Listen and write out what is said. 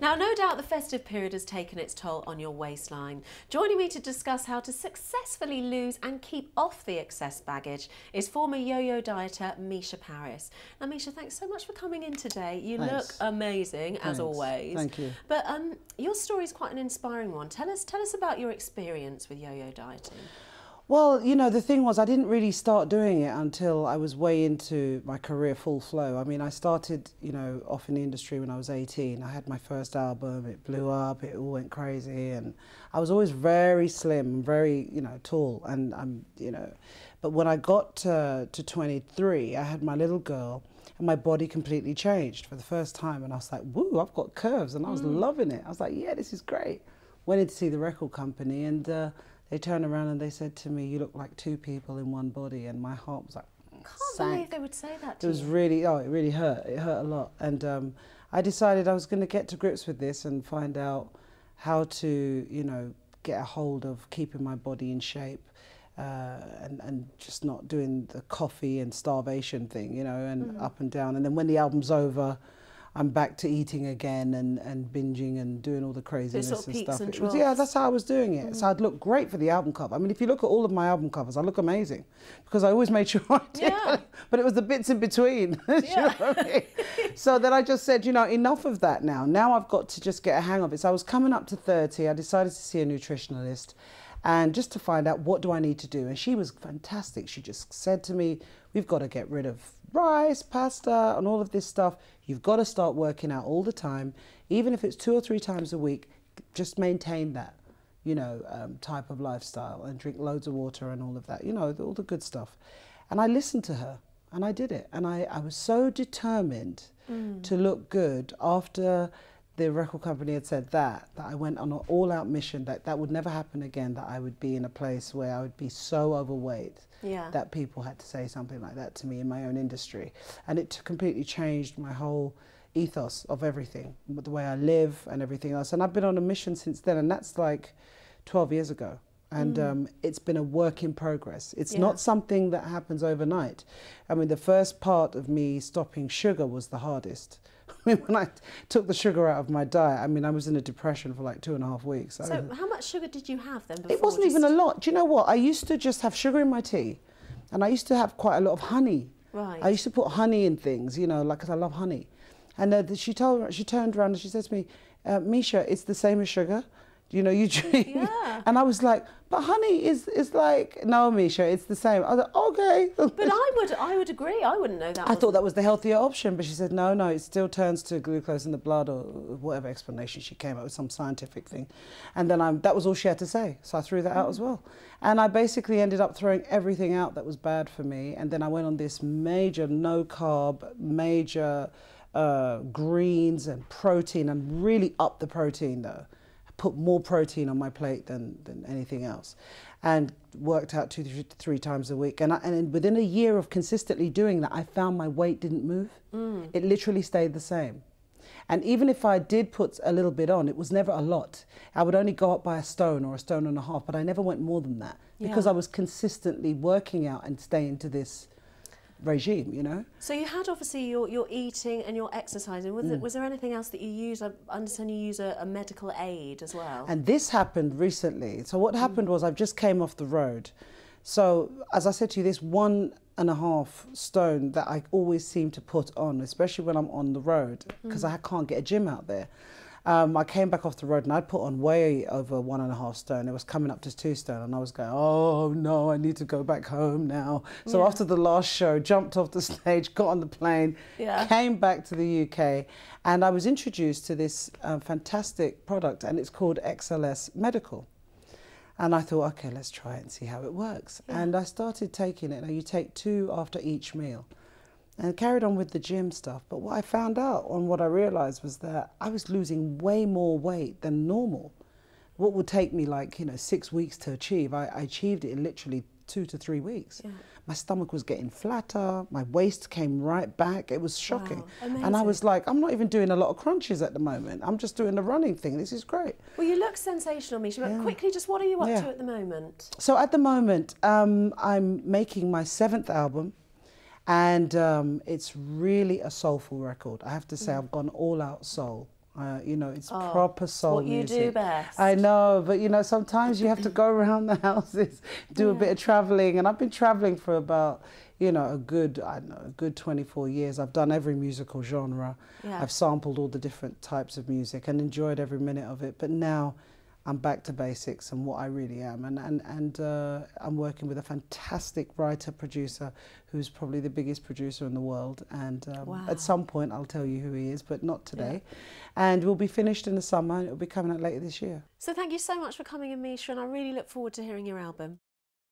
Now, no doubt the festive period has taken its toll on your waistline. Joining me to discuss how to successfully lose and keep off the excess baggage is former yo-yo dieter Mica Paris. Now, Mica, thanks so much for coming in today. You look amazing, as always. Thank you. But your story is quite an inspiring one. Tell us about your experience with yo-yo dieting. Well, you know, the thing was, I didn't really start doing it until I was way into my career full flow. I mean, I started, you know, off in the industry when I was 18. I had my first album, it blew up, it all went crazy, and I was always very slim, very, you know, tall, and you know, but when I got to 23, I had my little girl, and my body completely changed for the first time, and I was like, woo, I've got curves, and I was loving it. I was like, yeah, this is great. Went in to see the record company, and they turned around and they said to me, you look like two people in one body, and my heart was like, Can't believe they would say that to you. It was really, it really hurt. It hurt a lot. And I decided I was going to get to grips with this and find out how to, you know, get a hold of keeping my body in shape and just not doing the coffee and starvation thing, you know, and up and down. And then when the album's over, I'm back to eating again and binging and doing all the craziness sort of and stuff. And Yeah, that's how I was doing it. So I'd look great for the album cover. I mean, if you look at all of my album covers, I look amazing because I always made sure I did. Yeah. But it was the bits in between. You know what I mean? So then I just said, you know, enough of that now. Now I've got to just get a hang of it. So I was coming up to 30. I decided to see a nutritionalist and just to find out what do I need to do. And she was fantastic. She just said to me, we've got to get rid of rice, pasta, and all of this stuff. You've got to start working out all the time, even if it's 2 or 3 times a week. Just maintain that, you know, type of lifestyle and drink loads of water and all of that, you know, all the good stuff. And I listened to her and I did it. And I was so determined to look good after the record company had said that I went on an all-out mission that would never happen again, that I would be in a place where I would be so overweight that people had to say something like that to me in my own industry. And it completely changed my whole ethos of everything, the way I live and everything else. And I've been on a mission since then, and that's like 12 years ago. And it's been a work in progress. It's not something that happens overnight. I mean, the first part of me stopping sugar was the hardest. I mean, when I took the sugar out of my diet, I mean, I was in a depression for like 2.5 weeks. So how much sugar did you have then before? It wasn't even a lot. Do you know what? I used to just have sugar in my tea, and I used to have quite a lot of honey. Right. I used to put honey in things, you know, like, 'cause I love honey. And she turned around and she said to me, Mica, it's the same as sugar. You know, you drink. Yeah. And I was like, but honey is like, no, Mica, it's the same. I was like, okay. But I would agree. I wouldn't know that. I thought that was the healthier option, but she said, no, it still turns to glucose in the blood, or whatever explanation she came up with, some scientific thing. And then that was all she had to say. So I threw that out as well. And I basically ended up throwing everything out that was bad for me. And then I went on this major no carb, major greens and protein, and really upped the protein though. Put more protein on my plate than anything else, and worked out 2 to 3 times a week. And within a year of consistently doing that, I found my weight didn't move. It literally stayed the same. And even if I did put a little bit on, it was never a lot. I would only go up by 1 stone or 1.5 stones, but I never went more than that because I was consistently working out and staying to this regime, you know. So you had obviously your eating and your exercising. Was there anything else that you used? I understand you use a medical aid as well. And this happened recently. So what happened was I just came off the road. So as I said to you, this 1.5 stone that I always seem to put on, especially when I'm on the road, because I can't get a gym out there. I came back off the road and I'd put on way over 1.5 stone. It was coming up to 2 stone, and I was going, oh no, I need to go back home now. So after the last show, jumped off the stage, got on the plane, came back to the UK, and I was introduced to this fantastic product, and it's called XLS-Medical. And I thought, okay, let's try it and see how it works. And I started taking it. Now you take 2 after each meal. And carried on with the gym stuff. But what I found out, and what I realized, was that I was losing way more weight than normal. What would take me like, you know, 6 weeks to achieve, I achieved it in literally 2 to 3 weeks. My stomach was getting flatter, my waist came right back. It was shocking. Wow, and I was like, I'm not even doing a lot of crunches at the moment. I'm just doing the running thing. This is great. Well, you look sensational, Mica, but quickly, just what are you up to at the moment? So at the moment, I'm making my 7th album. And it's really a soulful record. I have to say, I've gone all out soul. You know, it's proper soul what music. you do best. I know, but you know, sometimes you have to go around the houses, do a bit of traveling, and I've been traveling for about, you know, a good 24 years. I've done every musical genre. Yeah. I've sampled all the different types of music and enjoyed every minute of it. But now I'm back to basics and what I really am. And I'm working with a fantastic writer, producer, who's probably the biggest producer in the world. And at some point I'll tell you who he is, but not today. Yeah. And we'll be finished in the summer and it'll be coming out later this year. So thank you so much for coming in, Mica, and I really look forward to hearing your album.